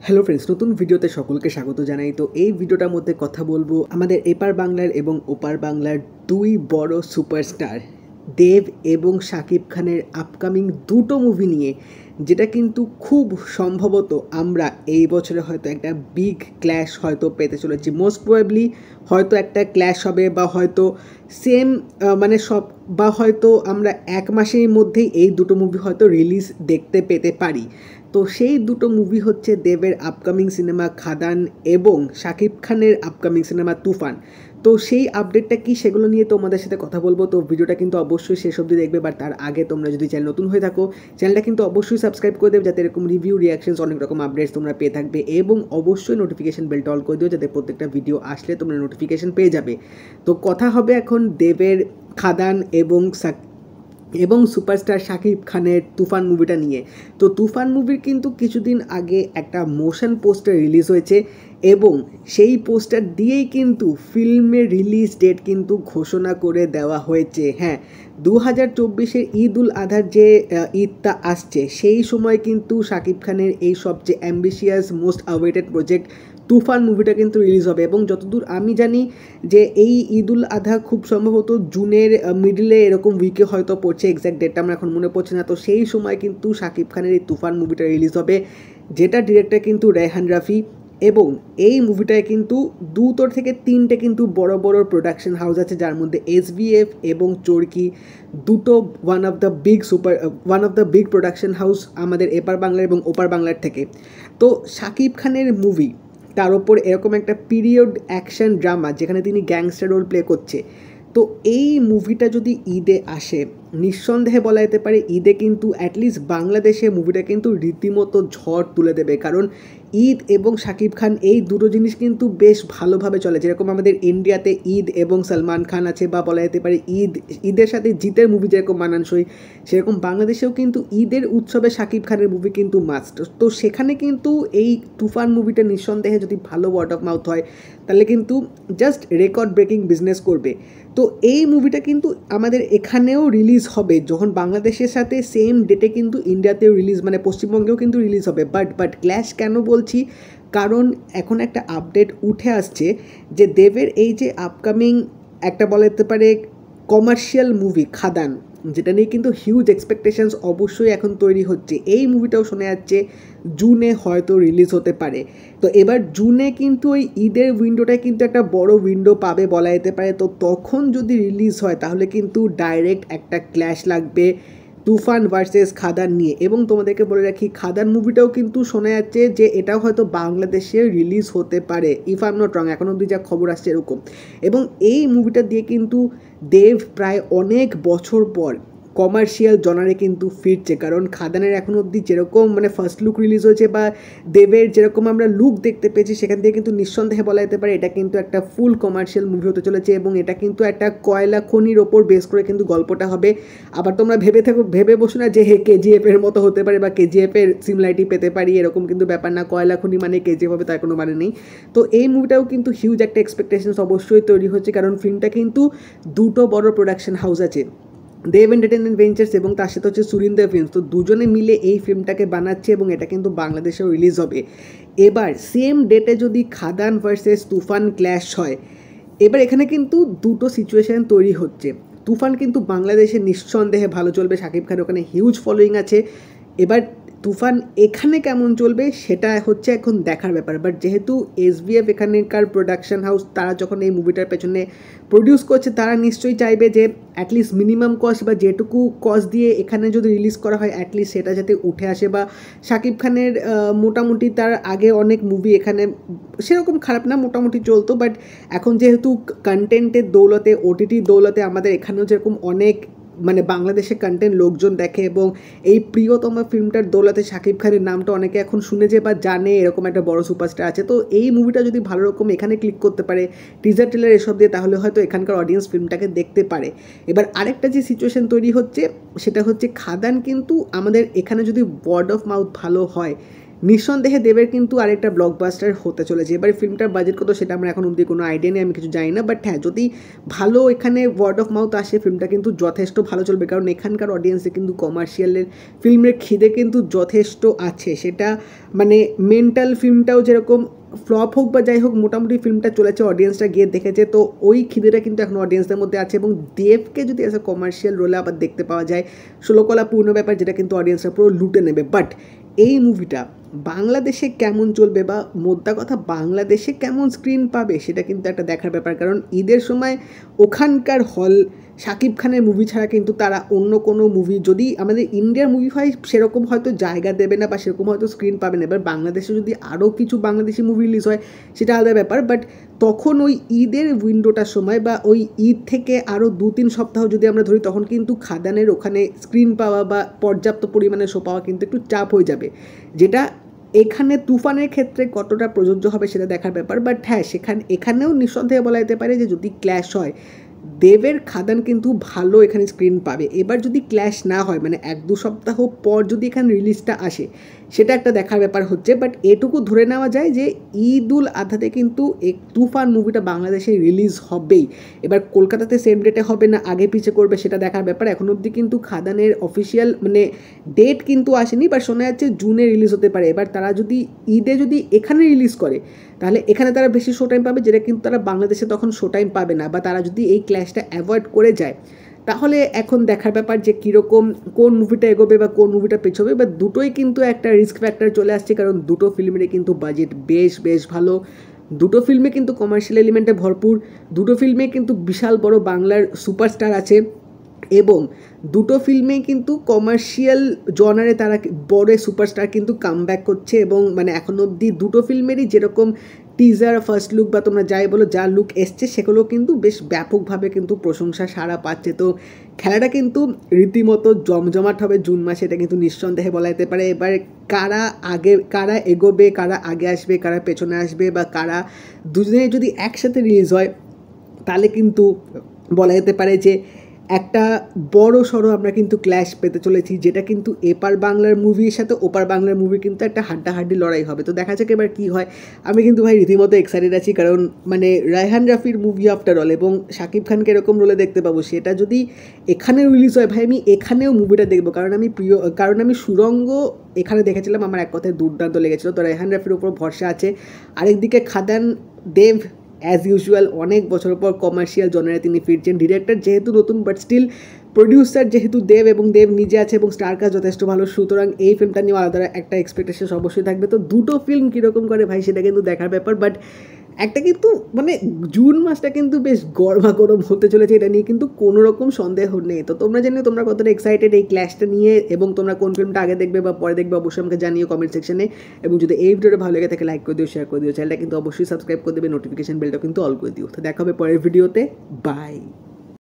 Hello friends, নতুন ভিডিওতে সকলকে স্বাগত জানাই। তো এই ভিডিওটার মধ্যে কথা বলবো আমাদের এপার বাংলার এবং ওপার বাংলার দুই বড় সুপারস্টার দেব এবং শাকিব খানের আপকামিং দুটো মুভি নিয়ে, যেটা কিন্তু খুব সম্ভবত আমরা এই বছরে হয়তো একটা বিগ ক্ল্যাশ হয়তো পেতে চলেছি। মোস্ট প্রবাবলি হয়তো একটা ক্ল্যাশ হবে, বা হয়তো সেম মানে সব, বা হয়তো আমরা এক মাসের মধ্যেই এই দুটো মুভি হয়তো রিলিজ দেখতে পেতে পারি। তো সেই দুটো মুভি হচ্ছে দেবের আপকামিং সিনেমা খাদান এবং শাকিব খানের আপকামিং সিনেমা তুফান। তো সেই আপডেটটা কি, সেগুলো নিয়ে তোমাদের সাথে কথা বলবো। তো ভিডিওটা কিন্তু অবশ্যই শেষ অবধি দেখবে, বাট তার আগে তোমরা যদি চ্যানেল নতুন হয়ে থাকো, চ্যানেলটা কিন্তু অবশ্যই সাবস্ক্রাইব করে দেবে, যাতে এরকম রিভিউ, রিয়াকশনস, অনেক রকম আপডেটস তোমরা পেয়ে থাকবে। এবং অবশ্যই নোটিফিকেশন বেলটা অল করে দিও, যাতে প্রত্যেকটা ভিডিও আসলে তোমরা নোটিফিকেশন পেয়ে যাবে। তো কথা হবে এখন দেবের খাদান এবং সুপারস্টার শাকিব খানের তুফান মুভিটা নিয়ে। তো তুফান মুভির কিন্তু কিছুদিন আগে একটা মোশন পোস্টার রিলিজ হয়েছে, এবং সেই পোস্টার দিয়েই কিন্তু ফিল্মের রিলিজ ডেট কিন্তু ঘোষণা করে দেওয়া হয়েছে। হ্যাঁ, 2024-এর ঈদ উল আধার যে ঈদটা আসছে, সেই সময় কিন্তু শাকিব খানের এই সবচেয়ে অ্যাম্বিশিয়াস, মোস্ট অ্যাওয়েটেড প্রজেক্ট তুফান মুভিটা কিন্তু রিলিজ হবে। এবং যতদূর আমি জানি যে এই ঈদ উল আধা খুব সম্ভবত জুনের মিডলে এরকম উইকে হয়তো পড়ছে, এক্স্যাক্ট ডেটটা আমার এখন মনে পড়ছে না। তো সেই সময় কিন্তু শাকিব খানের এই তুফান মুভিটা রিলিজ হবে, যেটা ডিরেক্টর কিন্তু রেহান রাফি। এবং এই মুভিটায় কিন্তু দুটো থেকে তিনটে কিন্তু বড় বড় প্রোডাকশন হাউস আছে, যার মধ্যে SVF এবং চরকি দুটো one of the big production house আমাদের এপার বাংলার এবং ওপার বাংলার থেকে। তো শাকিব খানের মুভি, তার ওপর এরকম একটা পিরিয়ড অ্যাকশন ড্রামা যেখানে তিনি গ্যাংস্টার রোল প্লে করছে, তো এই মুভিটা যদি ঈদে আসে, নিঃসন্দেহে বলা যেতে পারে ঈদে কিন্তু অ্যাটলিস্ট বাংলাদেশে মুভিটা কিন্তু রীতিমতো ঝড় তুলে দেবে। কারণ ঈদ এবং শাকিব খান এই দুটো জিনিস কিন্তু বেশ ভালোভাবে চলে। যেরকম আমাদের ইন্ডিয়াতে ঈদ এবং সলমান খান আছে, বা বলা যেতে পারে ঈদের সাথে জিতের মুভি যেরকম মানানসই, সেরকম বাংলাদেশেও কিন্তু ঈদের উৎসবে শাকিব খানের মুভি কিন্তু মাস্ট। তো সেখানে কিন্তু এই তুফান মুভিটা নিঃসন্দেহে যদি ভালো ওয়ার্ড অফ মাউথ হয়, তাহলে কিন্তু জাস্ট রেকর্ড ব্রেকিং বিজনেস করবে। তো এই মুভিটা কিন্তু আমাদের এখানেও রিলিজ হবে, যখন বাংলাদেশের সাথে সেম ডেটে কিন্তু ইন্ডিয়াতেও রিলিজ, মানে পশ্চিমবঙ্গেও কিন্তু রিলিজ হবে। বাট ক্ল্যাশ কেন বলছি, কারণ এখন একটা আপডেট উঠে আসছে যে দেবের এই যে আপকামিং একটা বলা যেতে পারে কমার্শিয়াল মুভি খাদান, যেটা নিয়ে কিন্তু হিউজ এক্সপেকটেশনস অবশ্যই এখন তৈরি হচ্ছে, এই মুভিটাও শোনা যাচ্ছে জুনে হয়তো রিলিজ হতে পারে। তো এবার জুনে কিন্তু ওই ঈদের উইন্ডোটায় কিন্তু একটা বড় উইন্ডো পাবে বলা যেতে পারে। তো তখন যদি রিলিজ হয়, তাহলে কিন্তু ডাইরেক্ট একটা ক্ল্যাশ লাগবে তুফান ভার্সেস খাদান নিয়ে। এবং তোমাদেরকে বলে রাখি, খাদান মুভিটাও কিন্তু শোনা যাচ্ছে যে এটাও হয়তো বাংলাদেশে রিলিজ হতে পারে, if I am not wrong, এখন অবধি যা খবর আসছে এরকম। এবং এই মুভিটা দিয়ে কিন্তু দেব প্রায় অনেক বছর পর কমার্শিয়াল জনারে কিন্তু ফিরছে। কারণ খাদানের এখন অবধি যেরকম মানে ফার্স্ট লুক রিলিজ হয়েছে, বা দেবের যেরকম আমরা লুক দেখতে পেয়েছি, সেখান থেকে কিন্তু নিঃসন্দেহে বলা যেতে পারে এটা কিন্তু একটা ফুল কমার্শিয়াল মুভি হতে চলেছে। এবং এটা কিন্তু একটা কয়লা খনির ওপর বেস করে কিন্তু গল্পটা হবে। আবার তোমরা ভেবে বসো না যে KGF এর মতো হতে পারে, বা KGF এর সিমিলারিটি পেতে পারি, এরকম কিন্তু ব্যাপার না। কয়লা খনি মানে KGF হবে তার কোনো মানে নেই। তো এই মুভিটাও কিন্তু হিউজ একটা এক্সপেকটেশনস অবশ্যই তৈরি হচ্ছে, কারণ ফিল্মটা কিন্তু দুটো বড় প্রোডাকশন হাউস আছে, দেব এন্টারটেনমেন্ট ভেঞ্চার্স এবং তার সাথে হচ্ছে সুরিন্দর ফিল্মস। তো দুজনে মিলে এই ফিল্মটাকে বানাচ্ছে, এবং এটা কিন্তু বাংলাদেশেও রিলিজ হবে। এবার সেম ডেটে যদি খাদান ভার্সেস তুফান ক্ল্যাশ হয়, এবার এখানে কিন্তু দুটো সিচুয়েশান তৈরি হচ্ছে। তুফান কিন্তু বাংলাদেশে নিঃসন্দেহে ভালো চলবে, শাকিব খানের ওখানে হিউজ ফলোয়িং আছে। এবার তুফান এখানে কেমন চলবে সেটা হচ্ছে এখন দেখার ব্যাপার। বাট যেহেতু SVF এখানকার প্রোডাকশন হাউস, তারা যখন এই মুভিটার পেছনে প্রডিউস করছে, তারা নিশ্চয়ই চাইবে যে অ্যাটলিস্ট মিনিমাম কস্ট, বা যেটুকু কস্ট দিয়ে এখানে যদি রিলিজ করা হয়, অ্যাটলিস্ট সেটা যাতে উঠে আসে। বা শাকিব খানের মোটামুটি তার আগে অনেক মুভি এখানে সেরকম খারাপ না, মোটামুটি চলতো। বাট এখন যেহেতু কন্টেন্টের দৌলতে, OTT দৌলতে আমাদের এখানেও যেরকম অনেক মানে বাংলাদেশে কন্টেন্ট লোকজন দেখে, এবং এই প্রিয়তমা ফিল্মটার দৌলতে শাকিব খানের নামটা অনেকে এখন শুনেছে বা জানে এরকম একটা বড় সুপারস্টার আছে। তো এই মুভিটা যদি ভালো রকম এখানে ক্লিক করতে পারে, টিজার ট্রেলার এসব দিয়ে, তাহলে হয়তো এখানকার অডিয়েন্স ফিল্মটাকে দেখতে পারে। এবার আরেকটা যে সিচুয়েশন তৈরি হচ্ছে, সেটা হচ্ছে খাদান কিন্তু আমাদের এখানে যদি ওয়ার্ড অফ মাউথ ভালো হয়, নিঃসন্দেহে দেবের কিন্তু আরেকটা ব্লকবাস্টার হতে চলেছে। এবার ফিল্মটার বাজেট কত সেটা আমরা এখন অবধি কোনো আইডিয়া নেই, আমি কিছু জানি না, বাট হ্যাঁ যদি ভালো এখানে ওয়ার্ড অফ মাউথ আসে ফিল্মটা কিন্তু যথেষ্ট ভালো চলবে, কারণ এখানকার অডিয়েন্সে কিন্তু কমার্শিয়ালের ফিল্মের খিদে কিন্তু যথেষ্ট আছে। সেটা মানে মেন্টাল ফিল্মটাও যেরকম ফ্লপ হোক বা যাই হোক মোটামুটি ফিল্মটা চলেছে, অডিয়েন্সটা গিয়ে দেখেছে, তো ওই খিদেটা কিন্তু এখন অডিয়েন্সদের মধ্যে আছে। এবং দেবকে যদি অ্যাজ এ কমার্শিয়াল রোলে আবার দেখতে পাওয়া যায়, ষোলকলা পূর্ণ ব্যাপার, যেটা কিন্তু অডিয়েন্সরা পুরো লুটে নেবে। বাট এই মুভিটা বাংলাদেশে কেমন চলবে বা মোদ্দা কথা বাংলাদেশে কেমন স্ক্রিন পাবে সেটা কিন্তু একটা দেখার ব্যাপার, কারণ ঈদের সময় ওখানকার হল শাকিব খানের মুভি ছাড়া কিন্তু তারা অন্য কোনো মুভি, যদি আমাদের ইন্ডিয়ার মুভি হয় সেরকম হয়তো জায়গা দেবে না বা সেরকম হয়তো স্ক্রিন পাবে না। এবার বাংলাদেশে যদি আরও কিছু বাংলাদেশি মুভি রিলিজ হয় সেটা আলাদা ব্যাপার, বাট তখন ওই ঈদের উইন্ডোটার সময় বা ওই ঈদ থেকে আরও 2-3 সপ্তাহ যদি আমরা ধরি, তখন কিন্তু খাদানের ওখানে স্ক্রিন পাওয়া বা পর্যাপ্ত পরিমাণে শো পাওয়া কিন্তু একটু চাপ হয়ে যাবে, যেটা এখানে তুফানের ক্ষেত্রে কতটা প্রযোজ্য হবে সেটা দেখার ব্যাপার। বাট হ্যাঁ এখানেও নিঃসন্দেহে বলা যেতে পারে যে যদি ক্ল্যাশ হয়, দেবের খাদান কিন্তু ভালো এখানে স্ক্রিন পাবে। এবার যদি ক্ল্যাশ না হয়, মানে 1-2 সপ্তাহ পর যদি এখানে রিলিজটা আসে, সেটা একটা দেখার ব্যাপার হচ্ছে। বাট এটুকু ধরে নেওয়া যায় যে ঈদ উল আধাতে কিন্তু তুফান মুভিটা বাংলাদেশে রিলিজ হবেই। এবার কলকাতাতে সেম ডেটে হবে না আগে পিছে করবে সেটা দেখার ব্যাপার। এখন অবধি কিন্তু খাদানের অফিসিয়াল মানে ডেট কিন্তু আসেনি, বাট শোনা যাচ্ছে জুনে রিলিজ হতে পারে। এবার তারা যদি ঈদে যদি এখানে রিলিজ করে, তাহলে এখানে তারা বেশি শো টাইম পাবে, যেটা কিন্তু তারা বাংলাদেশে তখন শো টাইম পাবে না। বা তারা যদি এই ক্ল্যাশটা অ্যাভয়েড করে যায়, তাহলে এখন দেখার ব্যাপার যে কীরকম কোন মুভিটা এগোবে বা কোন মুভিটা পেছোবে। বা দুটোই কিন্তু একটা রিস্ক ফ্যাক্টর চলে আসছে, কারণ দুটো ফিল্মেরই কিন্তু বাজেট বেশ ভালো, দুটো ফিল্মে কিন্তু কমার্শিয়াল এলিমেন্টে ভরপুর, দুটো ফিল্মে কিন্তু বিশাল বড় বাংলার সুপারস্টার আছে, এবং দুটো ফিল্মেই কিন্তু কমার্শিয়াল জনারে তারা বড় সুপারস্টার কিন্তু কামব্যাক করছে। এবং মানে এখন অবধি দুটো ফিল্মেরই যেরকম টিজার, ফার্স্ট লুক বা তোমরা যাই বলো, যা লুক এসছে সেগুলো কিন্তু বেশ ব্যাপকভাবে কিন্তু প্রশংসা সাড়া পাচ্ছে। তো খেলাটা কিন্তু রীতিমতো জমজমাট হবে জুন মাসে, এটা কিন্তু নিঃসন্দেহে বলা যেতে পারে। এবার কারা এগোবে, কারা আগে আসবে, কারা পেছনে আসবে, বা কারা দুজনে যদি একসাথে রিলিজ হয়, তাহলে কিন্তু বলা যেতে পারে যে একটা বড় সড়ো আমরা কিন্তু ক্ল্যাশ পেতে চলেছি, যেটা কিন্তু এপার বাংলার মুভির সাথে ওপার বাংলার মুভি কিন্তু একটা হাড্ডাহাড্ডি লড়াই হবে। তো দেখা যাক এবার কী হয়। আমি কিন্তু ভাই রীতিমতো এক্সাইটেড আছি, কারণ মানে রায়হান রাফির মুভি আফটার অল, এবং শাকিব খানকে এরকম রোলে দেখতে পাবো, সেটা যদি এখানে রিলিজ হয় ভাই আমি এখানেও মুভিটা দেখবো, কারণ আমি সুরঙ্গ এখানে দেখেছিলাম, আমার এক কথায় দুর্দান্ত লেগেছিলো। তো রায়হান রাফির উপর ভরসা আছে। আরেকদিকে খাদান দেব অ্যাজ ইউজুয়াল অনেক বছর পর কমার্শিয়াল জনারে তিনি ফিরছেন। ডিরেক্টর যেহেতু নতুন, বাট স্টিল প্রডিউসার যেহেতু দেব, এবং দেব নিজে আছে, এবং স্টার কাস্ট যথেষ্ট ভালো, সুতরাং এই ফিল্মটা নিয়ে আলাদা একটা এক্সপেকটেশন অবশ্যই থাকবে। তো দুটো ফিল্ম কীরকম করে ভাই সেটা কিন্তু দেখার ব্যাপার। বাট একটা কিন্তু মানে জুন মাসটা কিন্তু বেশ গরম হতে চলেছে, এটা নিয়ে কিন্তু কোনো রকম সন্দেহ নেই। তো তোমরা জানিও তোমরা কতটা এক্সাইটেড এই ক্ল্যাশটা নিয়ে, এবং তোমরা কোন ফিল্মটা আগে দেখবে বা পরে দেখবে অবশ্যই আমাকে জানিও কমেন্ট সেকশনে। এবং যদি এই ভিডিওটা ভালো লেগে থাকে লাইক করে দিও, শেয়ার করে দিও, চ্যানেলটা কিন্তু অবশ্যই সাবস্ক্রাইব করে দেবে, নোটিফিকেশন বেলটা কিন্তু অল করে দিও। তো দেখা হবে পরের ভিডিওতে, বাই।